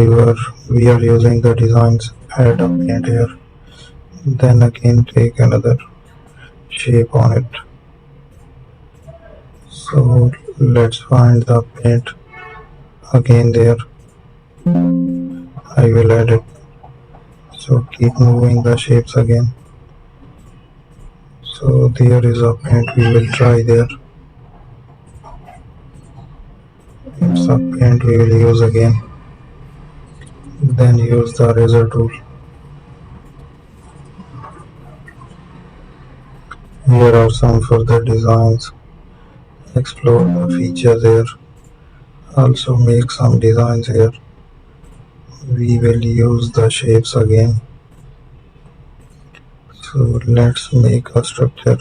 we are using the designs, add a paint here, then again take another shape on it. So let's find the paint again there. I will add it. So keep moving the shapes again. So there is a paint we will try there. It's a paint we will use again. Then use the razor tool. Here are some further designs. Explore the features here. Also make some designs here. We will use the shapes again. So let's make a structure.